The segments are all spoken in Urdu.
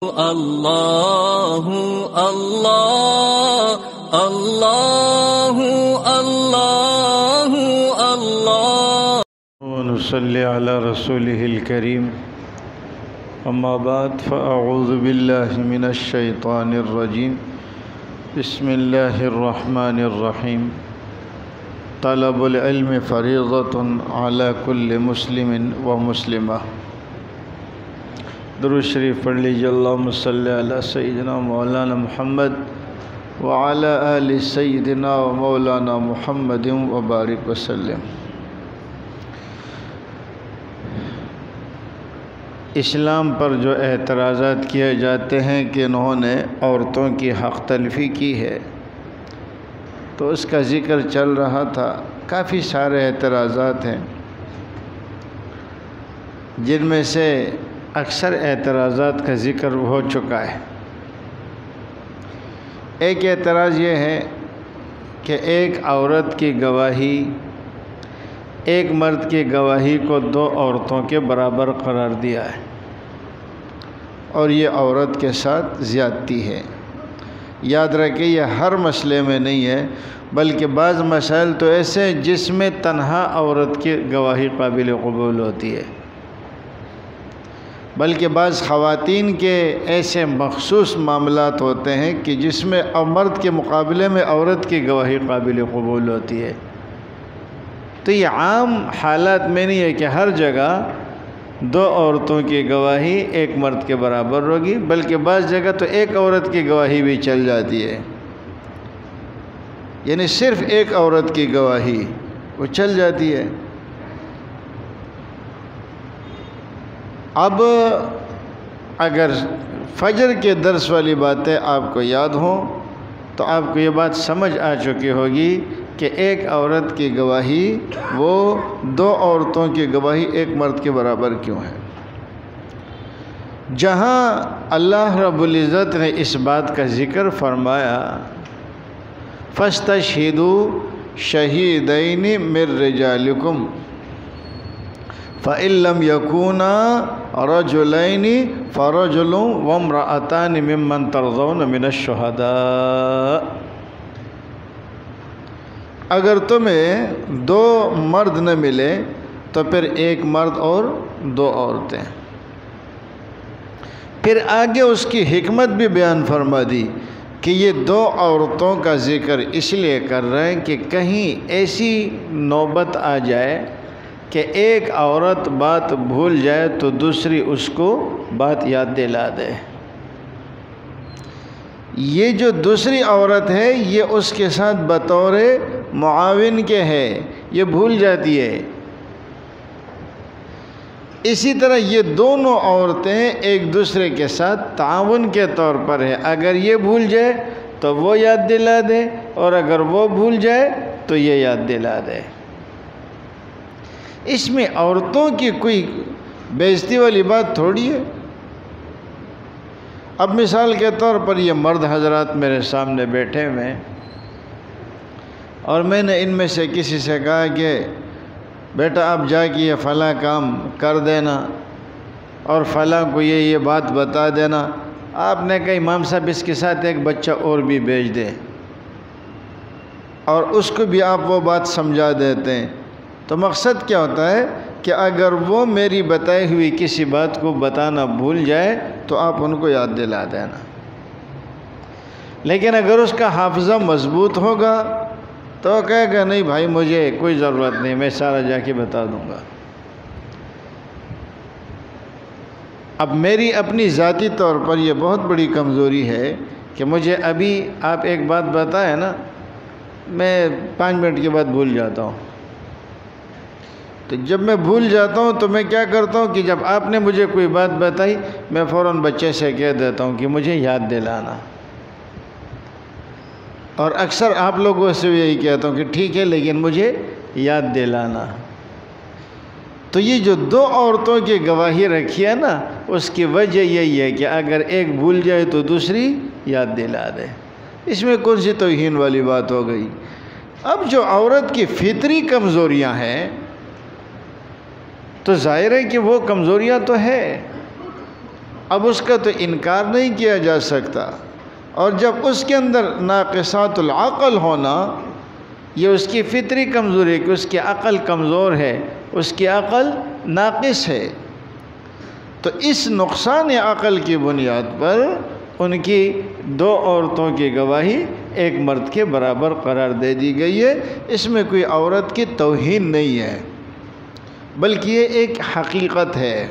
اللہ اللہ اللہ اللہ اللہ ونصلی علی رسولہ الکریم اما بعد فاعوذ باللہ من الشیطان الرجیم بسم اللہ الرحمن الرحیم طلب العلم فریضۃ علی کل مسلم و مسلمہ۔ درود شریف پڑھ لیجیے۔ اللہم صلی علی سیدنا مولانا محمد وعلی آل سیدنا و مولانا محمد وبارک وسلم۔ اسلام پر جو اعتراضات کیے جاتے ہیں کہ انہوں نے عورتوں کی حق تلفی کی ہے، تو اس کا ذکر چل رہا تھا۔ کافی سارے اعتراضات ہیں، جن میں سے اکثر اعتراضات کا ذکر ہو چکا ہے۔ ایک اعتراض یہ ہے کہ ایک عورت کی گواہی ایک مرد کی گواہی کو دو عورتوں کے برابر قرار دیا ہے، اور یہ عورت کے ساتھ زیادتی ہے۔ یاد رکھیں، یہ ہر مسئلے میں نہیں ہے، بلکہ بعض مسائل تو ایسے ہیں جس میں تنہا عورت کی گواہی قابل قبول ہوتی ہے، بلکہ بعض خواتین کے ایسے مخصوص معاملات ہوتے ہیں کہ جس میں مرد کے مقابلے میں عورت کی گواہی قابل قبول ہوتی ہے۔ تو یہ عام حالات میں نہیں ہے کہ ہر جگہ دو عورتوں کی گواہی ایک مرد کے برابر ہوگی، بلکہ بعض جگہ تو ایک عورت کی گواہی بھی چل جاتی ہے، یعنی صرف ایک عورت کی گواہی وہ چل جاتی ہے۔ اب اگر فجر کے درس والی باتیں آپ کو یاد ہوں تو آپ کو یہ بات سمجھ آ چکی ہوگی کہ ایک عورت کی گواہی وہ دو عورتوں کی گواہی ایک مرد کے برابر کیوں ہے۔ جہاں اللہ رب العزت نے اس بات کا ذکر فرمایا فَاسْتَشْهِدُوا شَهِيدَيْنِ مِن رِّجَالِكُمْ فَإِن لَّمْ يَكُونَا رَجُلَيْنِ فَرَجُلٌ وَامْرَأَتَانِ مِمَّن تَرْضَوْنَ مِنَ الشُّهَدَاءِ۔ اگر تمہیں دو مرد نہ ملے تو پھر ایک مرد اور دو عورتیں۔ پھر آگے اس کی حکمت بھی بیان فرما دی کہ یہ دو عورتوں کا ذکر اس لیے کر رہے ہیں کہ کہیں ایسی نوبت آ جائے کہ ایک عورت بات بھول جائے تو دوسری اس کو بات یاد دلا دے۔ یہ جو دوسری عورت ہے یہ اس کے ساتھ بطور معاون کے ہے، یہ بھول جاتی ہے۔ اسی طرح یہ دونوں عورتیں ایک دوسرے کے ساتھ تعاون کے طور پر ہے، اگر یہ بھول جائے تو وہ یاد دلا دے، اور اگر وہ بھول جائے تو یہ یاد دلا دے۔ اس میں عورتوں کی کوئی بے عزتی والی بات تھوڑی ہے۔ اب مثال کے طور پر یہ مرد حضرات میرے سامنے بیٹھے ہوئے، اور میں نے ان میں سے کسی سے کہا کہ بیٹا آپ جا کے یہ فلاں کام کر دینا اور فلاں کو یہ بات بتا دینا۔ آپ نے کہا امام صاحب اس کے ساتھ ایک بچہ اور بھی بھیج دیں، اور اس کو بھی آپ وہ بات سمجھا دیتے ہیں۔ تو مقصد کیا ہوتا ہے کہ اگر وہ میری بتائی ہوئی کسی بات کو بتانا بھول جائے تو آپ ان کو یاد دلا دینا، لیکن اگر اس کا حافظہ مضبوط ہوگا تو کہے گا نہیں بھائی مجھے کوئی ضرورت نہیں، میں سارا جا کے بتا دوں گا۔ اب میری اپنی ذاتی طور پر یہ بہت بڑی کمزوری ہے کہ مجھے ابھی آپ ایک بات بتائیں نا، میں 5 منٹ کے بعد بھول جاتا ہوں۔ تو جب میں بھول جاتا ہوں تو میں کیا کرتا ہوں کہ جب آپ نے مجھے کوئی بات بتائی میں فوراً بچے سے کہہ دیتا ہوں کہ مجھے یاد دلانا، اور اکثر آپ لوگوں سے یہی کہتا ہوں کہ ٹھیک ہے لیکن مجھے یاد دلانا۔ تو یہ جو دو عورتوں کی گواہی رکھی ہے نا، اس کی وجہ یہی ہے کہ اگر ایک بھول جائے تو دوسری یاد دلا دے۔ اس میں کون سی توہین والی بات ہو گئی؟ اب جو عورت کی فطری کمزوریاں ہیں تو ظاہر ہے کہ وہ کمزوریاں تو ہے، اب اس کا تو انکار نہیں کیا جا سکتا، اور جب اس کے اندر ناقصات العقل ہونا، یہ اس کی فطری کمزوری ہے کہ اس کی عقل کمزور ہے، اس کی عقل ناقص ہے، تو اس نقصان عقل کی بنیاد پر ان کی 2 عورتوں کی گواہی ایک مرد کے برابر قرار دے دی گئی ہے۔ اس میں کوئی عورت کی توہین نہیں ہے، بلکہ یہ ایک حقیقت ہے۔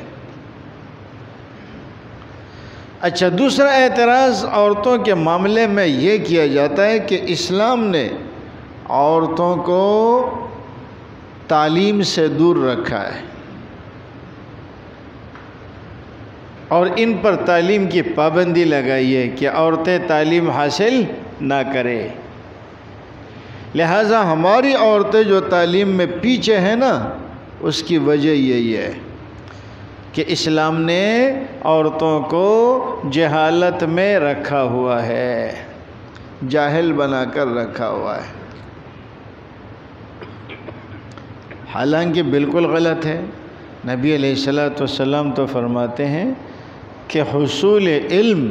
اچھا، دوسرا اعتراض عورتوں کے معاملے میں یہ کیا جاتا ہے کہ اسلام نے عورتوں کو تعلیم سے دور رکھا ہے اور ان پر تعلیم کی پابندی لگائی ہے کہ عورتیں تعلیم حاصل نہ کریں، لہٰذا ہماری عورتیں جو تعلیم میں پیچھے ہیں نا، اس کی وجہ یہی ہے کہ اسلام نے عورتوں کو جہالت میں رکھا ہوا ہے، جاہل بنا کر رکھا ہوا ہے، حالانکہ بالکل غلط ہے۔ نبی علیہ السلام تو فرماتے ہیں کہ حصول علم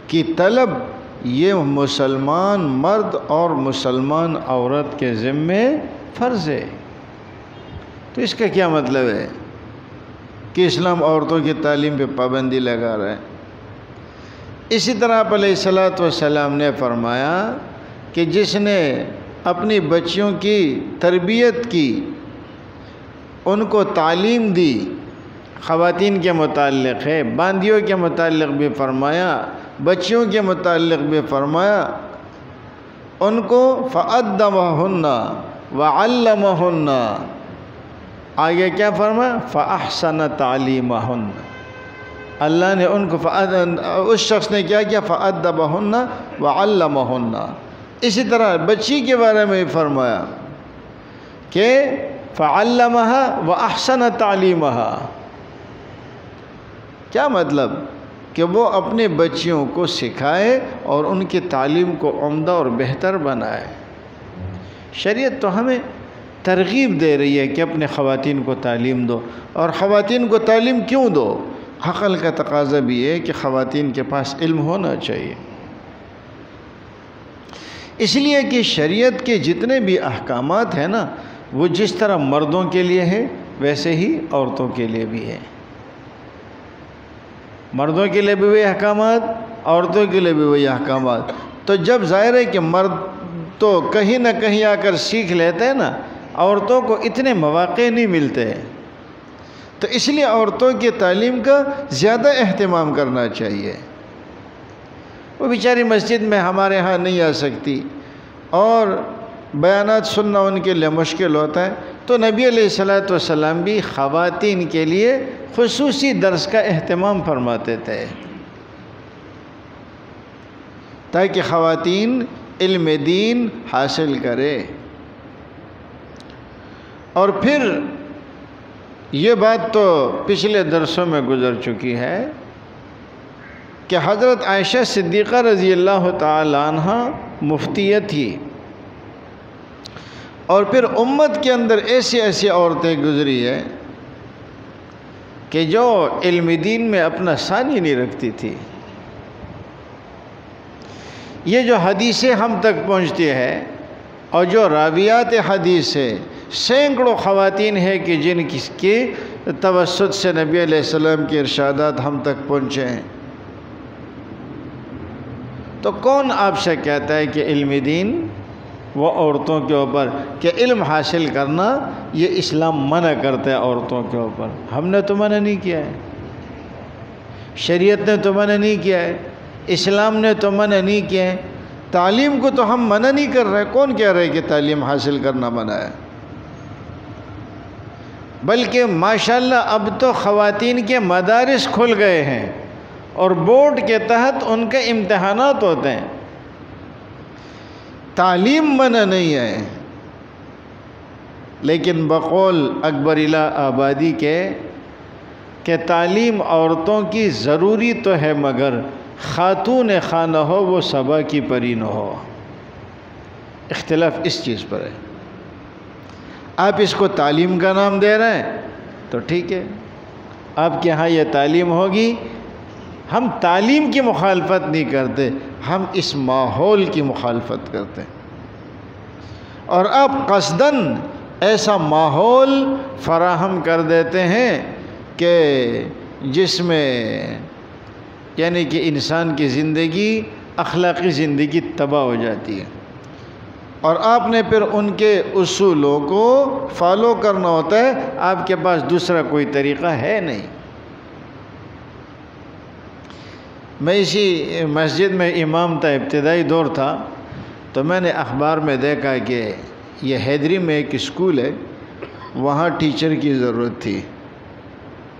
کی طلب یہ مسلمان مرد اور مسلمان عورت کے ذمے فرض ہے۔ تو اس کا کیا مطلب ہے کہ اسلام عورتوں کی تعلیم پہ پابندی لگا رہا ہے؟ اسی طرح آپ علیہ السلام نے فرمایا کہ جس نے اپنی بچیوں کی تربیت کی، ان کو تعلیم دی، خواتین کے متعلق ہے، باندیوں کے متعلق بھی فرمایا، بچیوں کے متعلق بھی فرمایا، ان کو فَأَدَّبَهُنَّ وَعَلَّمَهُنَّ، آگے کیا فرمایا؟ فَأَحْسَنَ تَعْلِيمَهُنَّ، اللہ نے ان کو اس شخص نے کیا کیا؟ فَأَدَّبَهُنَّ وَعَلَّمَهُنَّ۔ اسی طرح بچی کے بارے میں فرمایا کہ فَعَلَّمَهَا وَأَحْسَنَ تَعْلِيمَهَا، کیا مطلب؟ کہ وہ اپنے بچیوں کو سکھائے اور ان کی تعلیم کو عمدہ اور بہتر بنائے۔ شریعت تو ہمیں ترغیب دے رہی ہے کہ اپنے خواتین کو تعلیم دو، اور خواتین کو تعلیم کیوں دو؟ عقل کا تقاضا بھی ہے کہ خواتین کے پاس علم ہونا چاہیے، اس لیے کہ شریعت کے جتنے بھی احکامات ہیں نا، وہ جس طرح مردوں کے لیے ہے ویسے ہی عورتوں کے لیے بھی ہے۔ مردوں کے لیے بھی وہی احکامات، عورتوں کے لیے بھی وہی احکامات۔ تو جب ظاہر ہے کہ مرد تو کہیں نہ کہیں آ کر سیکھ لیتے ہیں نا، عورتوں کو اتنے مواقع نہیں ملتے، تو اس لیے عورتوں کی تعلیم کا زیادہ اہتمام کرنا چاہیے۔ وہ بیچاری مسجد میں ہمارے ہاں نہیں آ سکتی اور بیانات سننا ان کے لیے مشکل ہوتا ہے، تو نبی علیہ السلام بھی خواتین کے لیے خصوصی درس کا اہتمام فرماتے تھے تاکہ خواتین علم دین حاصل کرے۔ اور پھر یہ بات تو پچھلے درسوں میں گزر چکی ہے کہ حضرت عائشہ صدیقہ رضی اللہ تعالی عنہ مفتیہ تھی، اور پھر امت کے اندر ایسی ایسی عورتیں گزری ہیں کہ جو علم دین میں اپنا ثانی نہیں رکھتی تھی۔ یہ جو حدیثیں ہم تک پہنچتی ہے اور جو راویات حدیث ہے، سینکڑوں خواتین ہیں کہ جن کی توسط سے نبی علیہ السلام کے ارشادات ہم تک پہنچے ہیں، تو کون آپ سے کہتا ہے کہ علم دین وہ عورتوں کے اوپر، کہ علم حاصل کرنا یہ اسلام منع کرتا ہے عورتوں کے اوپر؟ ہم نے تو منع نہیں کیا ہے، شریعت نے تو منع نہیں کیا ہے، اسلام نے تو منع نہیں کیا ہے، تعلیم کو تو ہم منع نہیں کر رہے۔ کون کہہ رہے کہ تعلیم حاصل کرنا منع ہے؟ بلکہ ماشاءاللہ اب تو خواتین کے مدارس کھل گئے ہیں اور بورڈ کے تحت ان کے امتحانات ہوتے ہیں۔ تعلیم منع نہیں ہے، لیکن بقول اکبر اللہ آبادی کے کہ تعلیم عورتوں کی ضروری تو ہے، مگر خاتون خانہ ہو وہ صبا کی پری نہ ہو۔ اختلاف اس چیز پر ہے۔ آپ اس کو تعلیم کا نام دے رہے ہیں تو ٹھیک ہے، آپ کے ہاں یہ تعلیم ہوگی. ہم تعلیم کی مخالفت نہیں کرتے، ہم اس ماحول کی مخالفت کرتے ہیں. اور آپ قصداً ایسا ماحول فراہم کر دیتے ہیں کہ جس میں یعنی کہ انسان کی زندگی، اخلاقی زندگی تباہ ہو جاتی ہے. اور آپ نے پھر ان کے اصولوں کو فالو کرنا ہوتا ہے، آپ کے پاس دوسرا کوئی طریقہ ہے نہیں. میں اسی مسجد میں امام تھا، ابتدائی دور تھا، تو میں نے اخبار میں دیکھا کہ یہ حیدری میں ایک اسکول ہے، وہاں ٹیچر کی ضرورت تھی.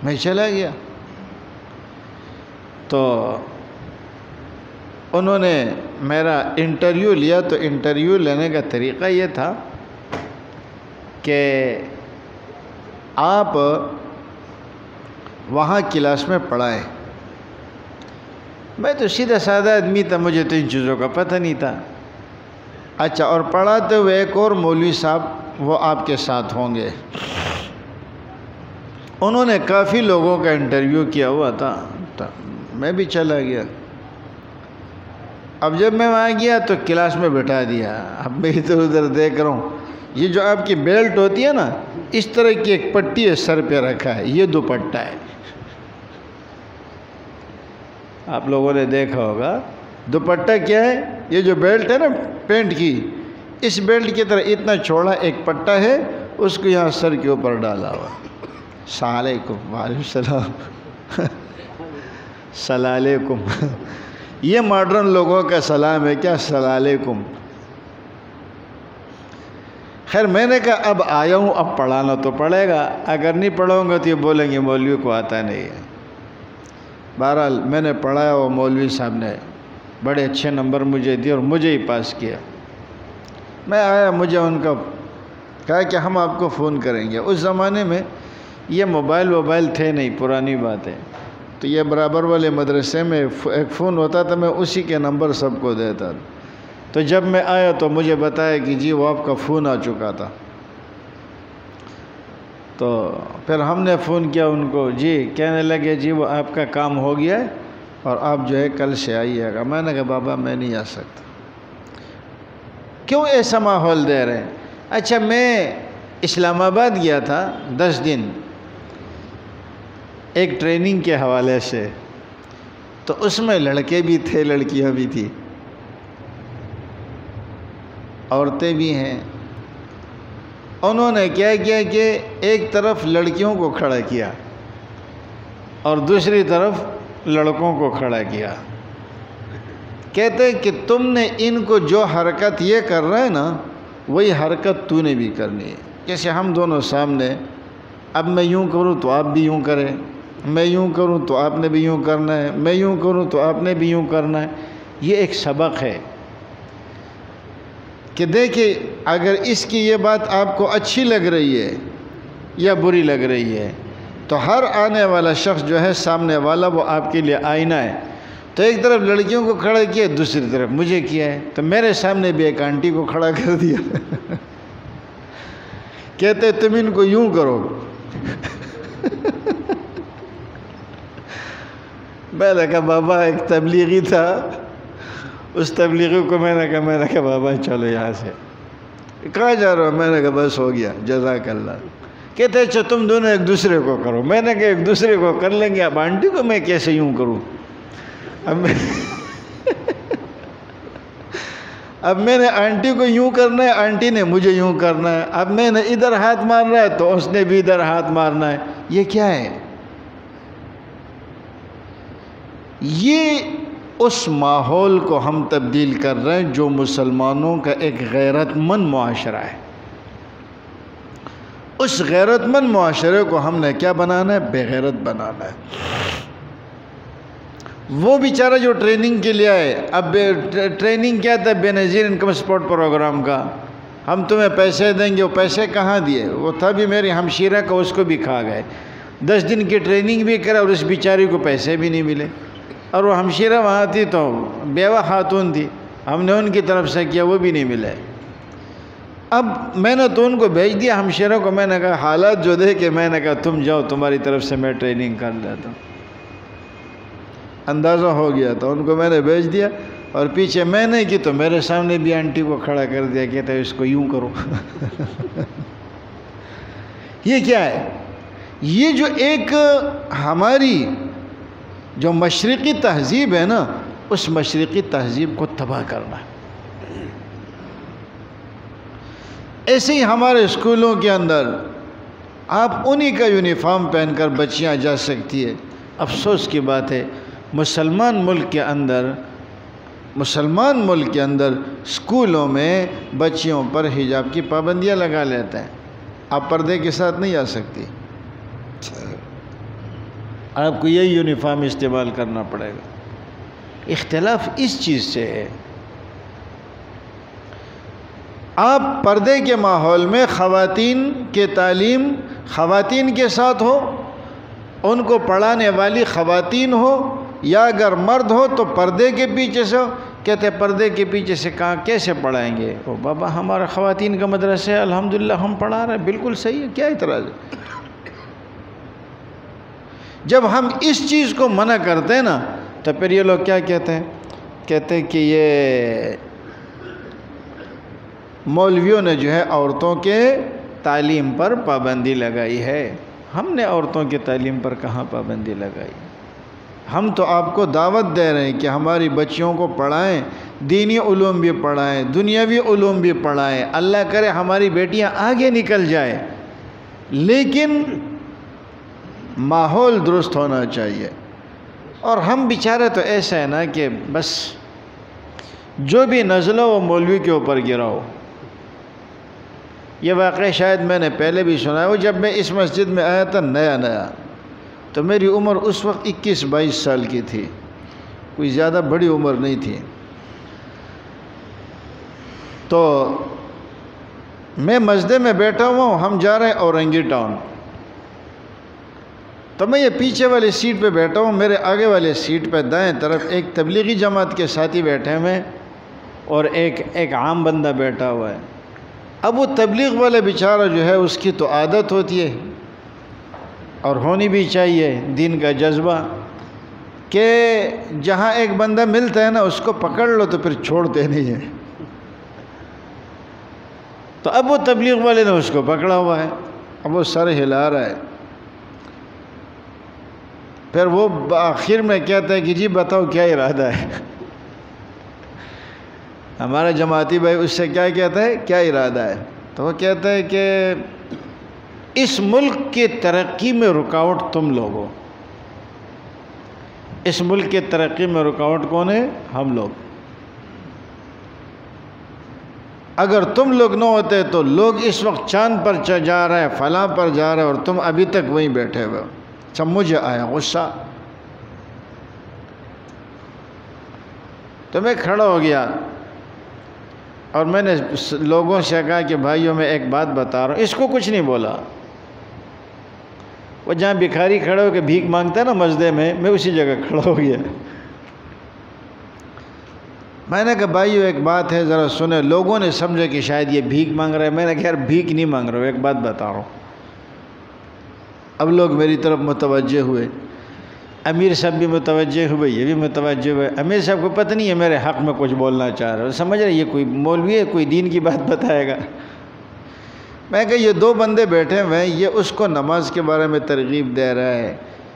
میں چلا گیا تو انہوں نے میرا انٹرویو لیا. تو انٹرویو لینے کا طریقہ یہ تھا کہ آپ وہاں کلاس میں پڑھائیں. میں تو سیدھا سادہ آدمی تھا، مجھے تو ان چیزوں کا پتہ نہیں تھا. اچھا، اور پڑھاتے ہوئے ایک اور مولوی صاحب وہ آپ کے ساتھ ہوں گے. انہوں نے کافی لوگوں کا انٹرویو کیا ہوا تھا، میں بھی چلا گیا. اب جب میں وہاں گیا تو کلاس میں بٹھا دیا. اب میں ادھر ادھر دیکھ رہا ہوں، یہ جو آپ کی بیلٹ ہوتی ہے نا، اس طرح کی ایک پٹی ہے سر پہ رکھا ہے، یہ دوپٹہ ہے. آپ لوگوں نے دیکھا ہوگا دوپٹہ کیا ہے. یہ جو بیلٹ ہے نا پینٹ کی، اس بیلٹ کی طرح اتنا چوڑا ایک پٹا ہے، اس کو یہاں سر کے اوپر ڈالا ہوا. السلام علیکم. وعلیکم السلام. السلام علیکم. یہ ماڈرن لوگوں کا سلام ہے کیا؟ السلام علیکم. خیر میں نے کہا اب آیا ہوں، اب پڑھانا تو پڑے گا، اگر نہیں پڑھاؤں گا تو یہ بولیں گے مولوی کو آتا نہیں ہے. بہرحال میں نے پڑھایا، وہ مولوی صاحب نے بڑے اچھے نمبر مجھے دیے اور مجھے ہی پاس کیا. میں آیا، مجھے ان کا کہا کہ ہم آپ کو فون کریں گے. اس زمانے میں یہ موبائل تھے نہیں، پرانی بات ہے. تو یہ برابر والے مدرسے میں ایک فون ہوتا تھا، میں اسی کے نمبر سب کو دیتا. تو جب میں آیا تو مجھے بتایا کہ جی وہ آپ کا فون آ چکا تھا. تو پھر ہم نے فون کیا ان کو، جی کہنے لگے جی وہ آپ کا کام ہو گیا ہے اور آپ جو ہے کل سے آئیے گا. میں نے کہا بابا میں نہیں آ سکتا. کیوں ایسا ماحول دے رہے ہیں؟ اچھا میں اسلام آباد گیا تھا 10 دن ایک ٹریننگ کے حوالے سے، تو اس میں لڑکے بھی تھے، لڑکیاں بھی تھیں، عورتیں بھی ہیں. انہوں نے کیا کیا کہ ایک طرف لڑکیوں کو کھڑا کیا اور دوسری طرف لڑکوں کو کھڑا کیا. کہتے کہ تم نے ان کو جو حرکت یہ کر رہے ہیں نا، وہی حرکت تو نے بھی کرنی ہے. جیسے ہم دونوں سامنے، اب میں یوں کروں تو آپ بھی یوں کریں، میں یوں کروں تو آپ نے بھی یوں کرنا ہے، میں یوں کروں تو آپ نے بھی یوں کرنا ہے. یہ ایک سبق ہے کہ دیکھیں اگر اس کی یہ بات آپ کو اچھی لگ رہی ہے یا بری لگ رہی ہے، تو ہر آنے والا شخص جو ہے سامنے والا، وہ آپ کے لیے آئینہ ہے. تو ایک طرف لڑکیوں کو کھڑا کیا، دوسری طرف مجھے کیا ہے. تو میرے سامنے بھی ایک آنٹی کو کھڑا کر دیا. کہتے تم ان کو یوں کرو. میں نے کہا بابا ایک تبلیغی تھا، اس تبلیغی کو میں نے کہا بابا چلو یہاں سے. کہاں جا رہا ہو؟ میں نے کہا بس ہو گیا، جزاک اللہ. کہتے اچھا تم دونوں ایک دوسرے کو کرو. میں نے کہا ایک دوسرے کو کر لیں گے، اب آنٹی کو میں کیسے یوں کروں؟ اب میں نے آنٹی کو یوں کرنا ہے، آنٹی نے مجھے یوں کرنا ہے. اب میں نے ادھر ہاتھ مارنا ہے تو اس نے بھی ادھر ہاتھ مارنا ہے. یہ کیا ہے؟ یہ اس ماحول کو ہم تبدیل کر رہے ہیں جو مسلمانوں کا ایک غیرت مند معاشرہ ہے. اس غیرت مند معاشرے کو ہم نے کیا بنانا ہے؟ بے غیرت بنانا ہے. وہ بیچارہ جو ٹریننگ کے لیے آئے، اب ٹریننگ کیا تھا؟ بے نظیر انکم سپورٹ پروگرام کا. ہم تمہیں پیسے دیں گے. وہ پیسے کہاں دیے؟ وہ تھا بھی میری ہمشیرہ کا، اس کو بھی کھا گئے. 10 دن کی ٹریننگ بھی کرا اور اس بیچاری کو پیسے بھی نہیں ملے. اور وہ ہمشیرہ وہاں تھی تو بیوہ خاتون تھی، ہم نے ان کی طرف سے کیا، وہ بھی نہیں ملے. اب میں نے تو ان کو بھیج دیا ہمشیروں کو، میں نے کہا حالات جو دیکھے میں نے کہا تم جاؤ، تمہاری طرف سے میں ٹریننگ کر لیتا ہوں۔ اندازہ ہو گیا تھا، ان کو میں نے بھیج دیا، اور پیچھے میں نے کی تو میرے سامنے بھی آنٹی کو کھڑا کر دیا، کہتا ہے اس کو یوں کرو۔ یہ کیا ہے؟ یہ جو ایک ہماری جو مشرقی تہذیب ہے نا، اس مشرقی تہذیب کو تباہ کرنا ہے۔ ایسے ہی ہمارے اسکولوں کے اندر آپ انہی کا یونیفارم پہن کر بچیاں جا سکتی ہے۔ افسوس کی بات ہے مسلمان ملک کے اندر اسکولوں میں بچیوں پر حجاب کی پابندیاں لگا لیتے ہیں۔ آپ پردے کے ساتھ نہیں آ سکتی، آپ کو یہی یونیفارم استعمال کرنا پڑے گا۔ اختلاف اس چیز سے ہے، آپ پردے کے ماحول میں خواتین کے تعلیم خواتین کے ساتھ ہو، ان کو پڑھانے والی خواتین ہو، یا اگر مرد ہو تو پردے کے پیچھے سے ہو۔ کہتے ہیں پردے کے پیچھے سے کہاں کیسے پڑھائیں گے؟ او بابا ہمارا خواتین کا مدرسہ ہے، الحمدللہ ہم پڑھا رہے ہیں، بالکل صحیح ہے، کیا اعتراض ہے؟ جب ہم اس چیز کو منع کرتے ہیں نا تو پھر یہ لوگ کیا کہتے ہیں؟ کہتے ہیں کہ یہ مولویوں نے جو ہے عورتوں کے تعلیم پر پابندی لگائی ہے۔ ہم نے عورتوں کی تعلیم پر کہاں پابندی لگائی؟ ہم تو آپ کو دعوت دے رہے ہیں کہ ہماری بچیوں کو پڑھائیں، دینی علوم بھی پڑھائیں، دنیاوی علوم بھی پڑھائیں، اللہ کرے ہماری بیٹیاں آگے نکل جائیں، لیکن ماحول درست ہونا چاہیے۔ اور ہم بیچارے تو ایسا ہے نا کہ بس جو بھی نزلہ وہ مولوی کے اوپر گراؤ۔ یہ واقعہ شاید میں نے پہلے بھی سنا ہے، وہ جب میں اس مسجد میں آیا تھا نیا تو میری عمر اس وقت 21-22 سال کی تھی، کوئی زیادہ بڑی عمر نہیں تھی۔ تو میں مسجد میں بیٹھا ہوا ہوں، ہم جا رہے ہیں اورنگی ٹاؤن، تو میں یہ پیچھے والی سیٹ پہ بیٹھا ہوں، میرے آگے والے سیٹ پہ دائیں طرف ایک تبلیغی جماعت کے ساتھی بیٹھے ہوئے اور ایک عام بندہ بیٹھا ہوا ہے۔ اب وہ تبلیغ والا بیچارہ جو ہے اس کی تو عادت ہوتی ہے اور ہونی بھی چاہیے دین کا جذبہ، کہ جہاں ایک بندہ ملتا ہے نا اس کو پکڑ لو تو پھر چھوڑتے نہیں ہیں۔ تو اب وہ تبلیغ والے نے اس کو پکڑا ہوا ہے، اب وہ سر ہلا رہا ہے، پھر وہ آخر میں کہتا ہے کہ جی بتاؤ کیا ارادہ ہے؟ ہمارا جماعتی بھائی اس سے کیا کہتا ہے کیا ارادہ ہے؟ تو وہ کہتا ہے کہ اس ملک کی ترقی میں رکاوٹ تم لوگ ہو۔ اس ملک کی ترقی میں رکاوٹ کون ہے؟ ہم لوگ۔ اگر تم لوگ نہ ہوتے تو لوگ اس وقت چاند پر جا رہے ہیں، فلاں پر جا رہے ہیں، اور تم ابھی تک وہیں بیٹھے ہوئے ہو۔ سب مجھے آیا غصہ، تو میں کھڑا ہو گیا اور میں نے لوگوں سے کہا کہ بھائیوں میں ایک بات بتا رہا ہوں۔ اس کو کچھ نہیں بولا، وہ جہاں بھکاری کھڑا ہو کے بھیک مانگتا ہے نا مسجد میں اسی جگہ کھڑا ہو گیا۔ میں نے کہا بھائیو ایک بات ہے ذرا سنیں۔ لوگوں نے سمجھا کہ شاید یہ بھیک مانگ رہا ہے، میں نے کہا یار بھیک نہیں مانگ رہا ہوں، ایک بات بتا رہا ہوں۔ اب لوگ میری طرف متوجہ ہوئے، امیر صاحب بھی متوجہ ہوئے، یہ بھی متوجہ ہوئے۔ امیر صاحب کو پتہ نہیں ہے میرے حق میں کچھ بولنا چاہ رہا ہے، سمجھ رہے یہ کوئی مولوی ہے، کوئی دین کی بات بتائے گا۔ میں کہا یہ دو بندے بیٹھے ہوئے ہیں، یہ اس کو نماز کے بارے میں ترغیب دے رہا ہے،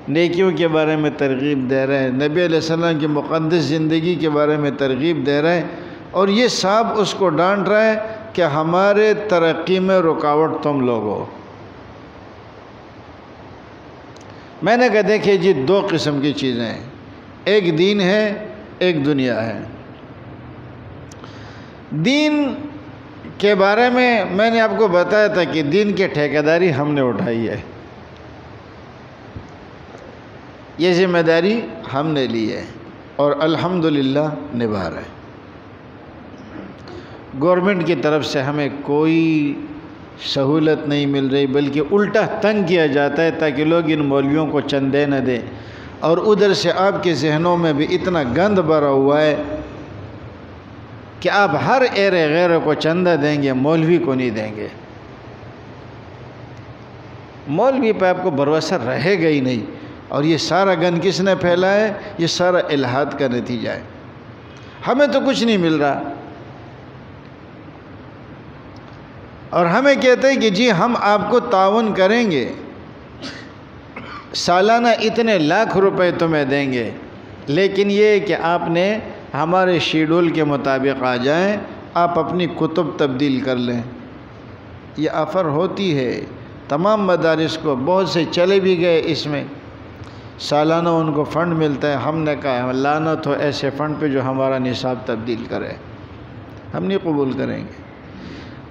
نیکیوں کے بارے میں ترغیب دے رہے ہیں، نبی علیہ السلام کی مقدس زندگی کے بارے میں ترغیب دے رہے ہیں، اور یہ صاحب اس کو ڈانٹ رہا ہے کہ ہمارے ترقی میں رکاوٹ تم لوگ ہو۔ میں نے کہا دیکھیں جی دو قسم کی چیزیں ہیں، ایک دین ہے ایک دنیا ہے۔ دین کے بارے میں نے آپ کو بتایا تھا کہ دین کی ٹھیکیداری ہم نے اٹھائی ہے، یہ ذمہ داری ہم نے لی ہے اور الحمدللہ نبھا رہے ہیں۔ گورنمنٹ کی طرف سے ہمیں کوئی سہولت نہیں مل رہی، بلکہ الٹا تنگ کیا جاتا ہے تاکہ لوگ ان مولویوں کو چندے نہ دیں، اور ادھر سے آپ کے ذہنوں میں بھی اتنا گند بھرا ہوا ہے کہ آپ ہر ایرے غیرے کو چندہ دیں گے، مولوی کو نہیں دیں گے۔ مولوی پہ آپ کو بھروسہ رہے گا ہی نہیں۔ اور یہ سارا گند کس نے پھیلا ہے؟ یہ سارا الحاد کا نتیجہ ہے۔ ہمیں تو کچھ نہیں مل رہا، اور ہمیں کہتے ہیں کہ جی ہم آپ کو تعاون کریں گے، سالانہ اتنے لاکھ روپے تمہیں دیں گے، لیکن یہ کہ آپ نے ہمارے شیڈول کے مطابق آ جائیں، آپ اپنی کتب تبدیل کر لیں۔ یہ آفر ہوتی ہے تمام مدارس کو، بہت سے چلے بھی گئے اس میں، سالانہ ان کو فنڈ ملتا ہے۔ ہم نے کہا لعنت ہو ایسے فنڈ پہ جو ہمارا نصاب تبدیل کرے، ہم نہیں قبول کریں گے۔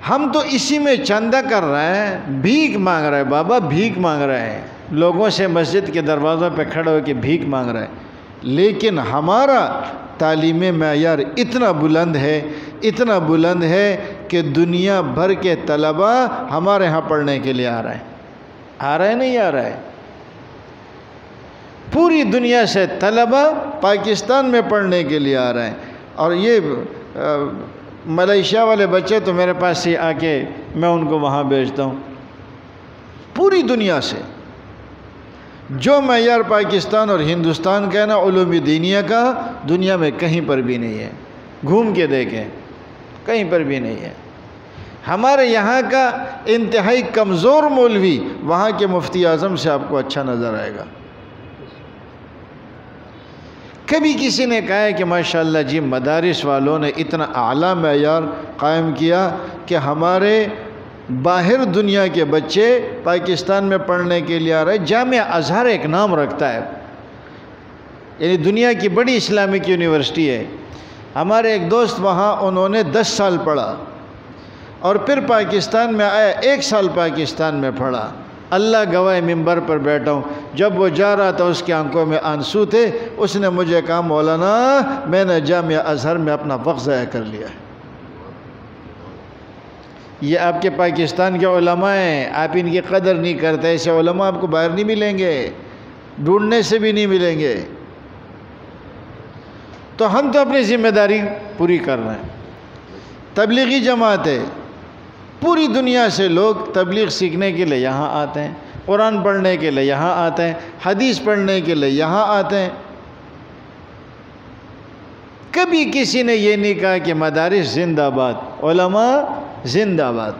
ہم تو اسی میں چندہ کر رہے ہیں، بھیک مانگ رہے ہیں بابا، بھیک مانگ رہے ہیں، لوگوں سے مسجد کے دروازوں پہ کھڑے ہو کے بھیک مانگ رہے ہیں، لیکن ہمارا تعلیمی معیار اتنا بلند ہے، اتنا بلند ہے کہ دنیا بھر کے طلباء ہمارے ہاں پڑھنے کے لیے آ رہے ہیں۔ آ رہے نہیں آ رہے؟ پوری دنیا سے طلباء پاکستان میں پڑھنے کے لیے آ رہے ہیں، اور یہ ملیشیا والے بچے تو میرے پاس سے آ کے میں ان کو وہاں بھیجتا ہوں۔ پوری دنیا سے جو معیار پاکستان اور ہندوستان کا ہے نا علوم دینیہ کا، دنیا میں کہیں پر بھی نہیں ہے۔ گھوم کے دیکھیں، کہیں پر بھی نہیں ہے۔ ہمارے یہاں کا انتہائی کمزور مولوی وہاں کے مفتی اعظم سے آپ کو اچھا نظر آئے گا۔ کبھی کسی نے کہا ہے کہ ماشاءاللہ جی مدارس والوں نے اتنا اعلیٰ معیار قائم کیا کہ ہمارے باہر دنیا کے بچے پاکستان میں پڑھنے کے لیے آ رہے ہیں۔ جامعہ ازہر ایک نام رکھتا ہے، یعنی دنیا کی بڑی اسلامک یونیورسٹی ہے۔ ہمارے ایک دوست وہاں انہوں نے 10 سال پڑھا اور پھر پاکستان میں آیا، 1 سال پاکستان میں پڑھا۔ اللہ گواہ ممبر پر بیٹھا ہوں، جب وہ جا رہا تھا اس کی آنکھوں میں آنسو تھے۔ اس نے مجھے کہا مولانا میں نے جامعہ ازہر میں اپنا وقت ضائع کر لیا ہے۔ یہ آپ کے پاکستان کے علماء ہیں، آپ ان کی قدر نہیں کرتے۔ ایسے علماء آپ کو باہر نہیں ملیں گے، ڈھونڈنے سے بھی نہیں ملیں گے۔ تو ہم تو اپنی ذمہ داری پوری کر رہے ہیں۔ تبلیغی جماعت ہے، پوری دنیا سے لوگ تبلیغ سیکھنے کے لیے یہاں آتے ہیں، قرآن پڑھنے کے لیے یہاں آتے ہیں، حدیث پڑھنے کے لیے یہاں آتے ہیں۔ کبھی کسی نے یہ نہیں کہا کہ مدارس زندہ باد، علماء زندہ باد،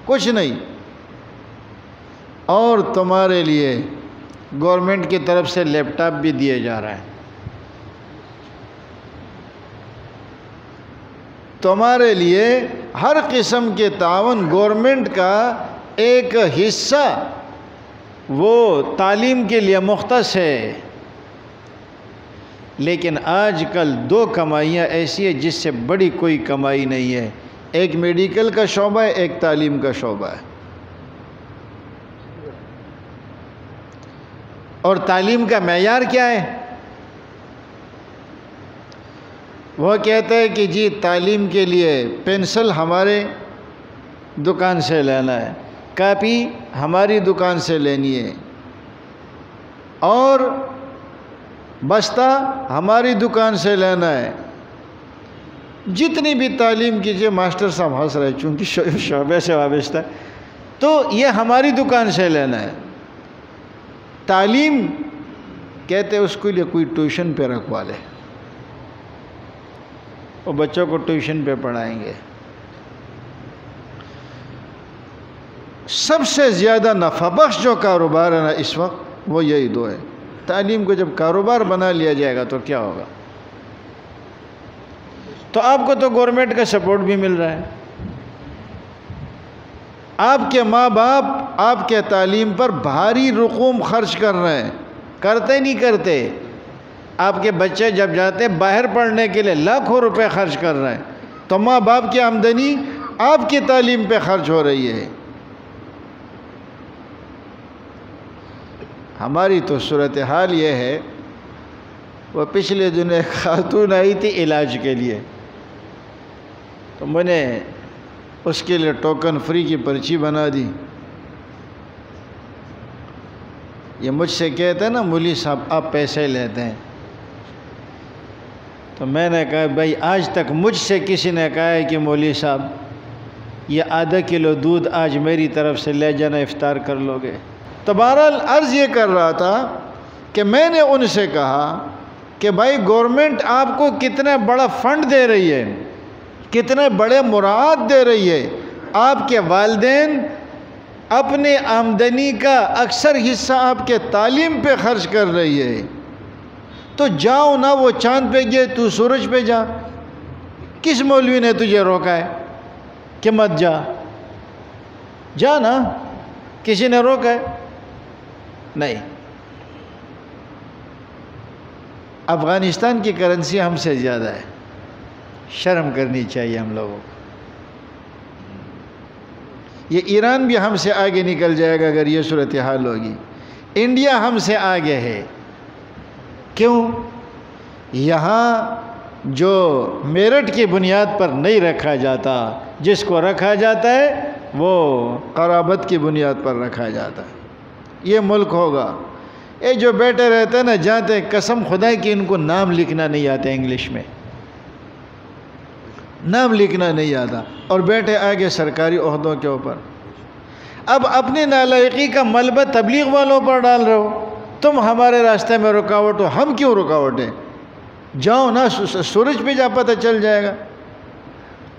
کچھ نہیں۔ اور تمہارے لیے گورنمنٹ کی طرف سے لیپ ٹاپ بھی دیے جا رہے ہیں۔ تمہارے لیے ہر قسم کے تعاون، گورنمنٹ کا ایک حصہ وہ تعلیم کے لیے مختص ہے۔ لیکن آج کل 2 کمائیاں ایسی ہیں جس سے بڑی کوئی کمائی نہیں ہے، ایک میڈیکل کا شعبہ ہے، ایک تعلیم کا شعبہ ہے۔ اور تعلیم کا معیار کیا ہے؟ وہ کہتے ہیں کہ جی تعلیم کے لیے پینسل ہمارے دکان سے لینا ہے، کاپی ہماری دکان سے لینی ہے، اور بستہ ہماری دکان سے لینا ہے۔ جتنی بھی تعلیم کیجیے، ماسٹر صاحب ہنس رہے چونکہ شعبے سے وابستہ ہے، تو یہ ہماری دکان سے لینا ہے۔ تعلیم کہتے اس کے لیے کوئی ٹیوشن پہ رکھوا لے، وہ بچوں کو ٹیوشن پہ پڑھائیں گے۔ سب سے زیادہ نفع بخش جو کاروبار ہے نا اس وقت، وہ یہی 2 ہے۔ تعلیم کو جب کاروبار بنا لیا جائے گا تو کیا ہوگا؟ تو آپ کو تو گورنمنٹ کا سپورٹ بھی مل رہا ہے، آپ کے ماں باپ آپ کے تعلیم پر بھاری رقوم خرچ کر رہے ہیں، کرتے نہیں کرتے؟ آپ کے بچے جب جاتے ہیں باہر پڑھنے کے لیے لاکھوں روپے خرچ کر رہے ہیں، تو ماں باپ کی آمدنی آپ کی تعلیم پہ خرچ ہو رہی ہے۔ ہماری تو صورتحال یہ ہے، وہ پچھلے دن ایک خاتون آئی تھی علاج کے لیے، تو میں نے اس کے لیے ٹوکن فری کی پرچی بنا دی۔ یہ مجھ سے کہتے ہیں نا مولی صاحب آپ پیسے لیتے ہیں، تو میں نے کہا بھائی آج تک مجھ سے کسی نے کہا ہے کہ مولوی صاحب یہ آدھا کلو دودھ آج میری طرف سے لے جانا افطار کر لو گے؟ تو بہرحال عرض یہ کر رہا تھا کہ میں نے ان سے کہا کہ بھائی گورنمنٹ آپ کو کتنا بڑا فنڈ دے رہی ہے، کتنے بڑے مراعات دے رہی ہے، آپ کے والدین اپنے آمدنی کا اکثر حصہ آپ کے تعلیم پہ خرچ کر رہی ہے، تو جاؤ نہ، وہ چاند پہ گئے تو سورج پہ جا۔ کس مولوی نے تجھے روکا ہے کہ مت جا؟ جا نا، کسی نے روکا ہے؟ نہیں۔ افغانستان کی کرنسی ہم سے زیادہ ہے، شرم کرنی چاہیے ہم لوگوں کو۔ یہ ایران بھی ہم سے آگے نکل جائے گا اگر یہ صورتحال ہوگی۔ انڈیا ہم سے آگے ہے، کیوں؟ یہاں جو میرٹ کی بنیاد پر نہیں رکھا جاتا، جس کو رکھا جاتا ہے وہ قرابت کی بنیاد پر رکھا جاتا ہے۔ یہ ملک ہوگا، یہ جو بیٹے رہتے ہیں نا، جاتے قسم خدا کی ان کو نام لکھنا نہیں آتا انگلش میں، نام لکھنا نہیں آتا، اور بیٹے آگے سرکاری عہدوں کے اوپر۔ اب اپنی نالائقی کا ملبہ تبلیغ والوں پر ڈال رہے ہو، تم ہمارے راستے میں رکاوٹ ہو۔ ہم کیوں رکاوٹ ہیں؟ جاؤ نا، سورج پہ جا، پتہ چل جائے گا۔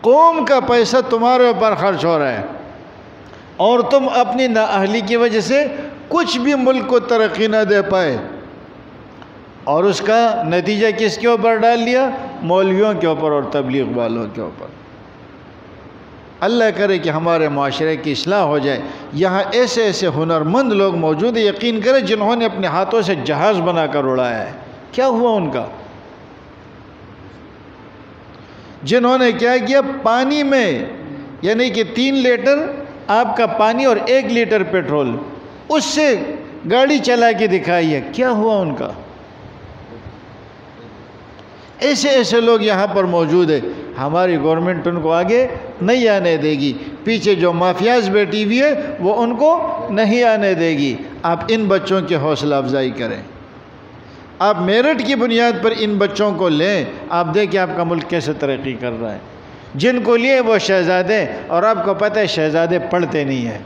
قوم کا پیسہ تمہارے اوپر خرچ ہو رہا ہے، اور تم اپنی نااہلی کی وجہ سے کچھ بھی ملک کو ترقی نہ دے پائے، اور اس کا نتیجہ کس کے اوپر ڈال دیا؟ مولویوں کے اوپر اور تبلیغ والوں کے اوپر۔ اللہ کرے کہ ہمارے معاشرے کی اصلاح ہو جائے۔ یہاں ایسے ایسے ہنرمند لوگ موجود ہیں، یقین کریں، جنہوں نے اپنے ہاتھوں سے جہاز بنا کر اڑایا ہے۔ کیا ہوا ان کا؟ جنہوں نے کیا کیا؟ پانی میں، یعنی کہ 3 لیٹر آپ کا پانی اور 1 لیٹر پیٹرول، اس سے گاڑی چلا کے دکھائی ہے۔ کیا ہوا ان کا؟ ایسے ایسے لوگ یہاں پر موجود ہیں، ہماری گورنمنٹ ان کو آگے نہیں آنے دے گی۔ پیچھے جو مافیاز بیٹھی ہوئی ہے وہ ان کو نہیں آنے دے گی۔ آپ ان بچوں کی حوصلہ افزائی کریں، آپ میرٹ کی بنیاد پر ان بچوں کو لیں، آپ دیکھیں آپ کا ملک کیسے ترقی کر رہا ہے۔ جن کو لیے وہ شہزادے، اور آپ کو پتہ ہے شہزادے پڑھتے نہیں ہیں۔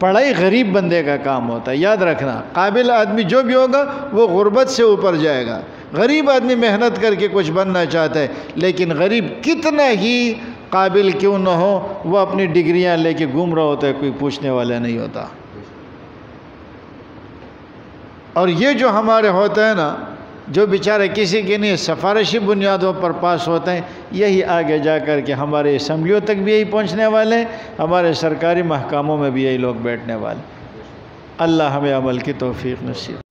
پڑھائی غریب بندے کا کام ہوتا ہے، یاد رکھنا۔ قابل آدمی جو بھی ہوگا وہ غربت سے اوپر جائے گا۔ غریب آدمی محنت کر کے کچھ بننا چاہتا ہے، لیکن غریب کتنا ہی قابل کیوں نہ ہو، وہ اپنی ڈگریاں لے کے گھوم رہا ہوتا ہے، کوئی پوچھنے والا نہیں ہوتا۔ اور یہ جو ہمارے ہوتا ہے نا، جو بیچارے کسی کے نہیں سفارشی بنیادوں پر پاس ہوتے ہیں، یہی آگے جا کر کے ہمارے اسمبلیوں تک بھی یہی پہنچنے والے ہیں، ہمارے سرکاری محکموں میں بھی یہی لوگ بیٹھنے والے۔ اللہ ہمیں عمل کی توفیق نصیب۔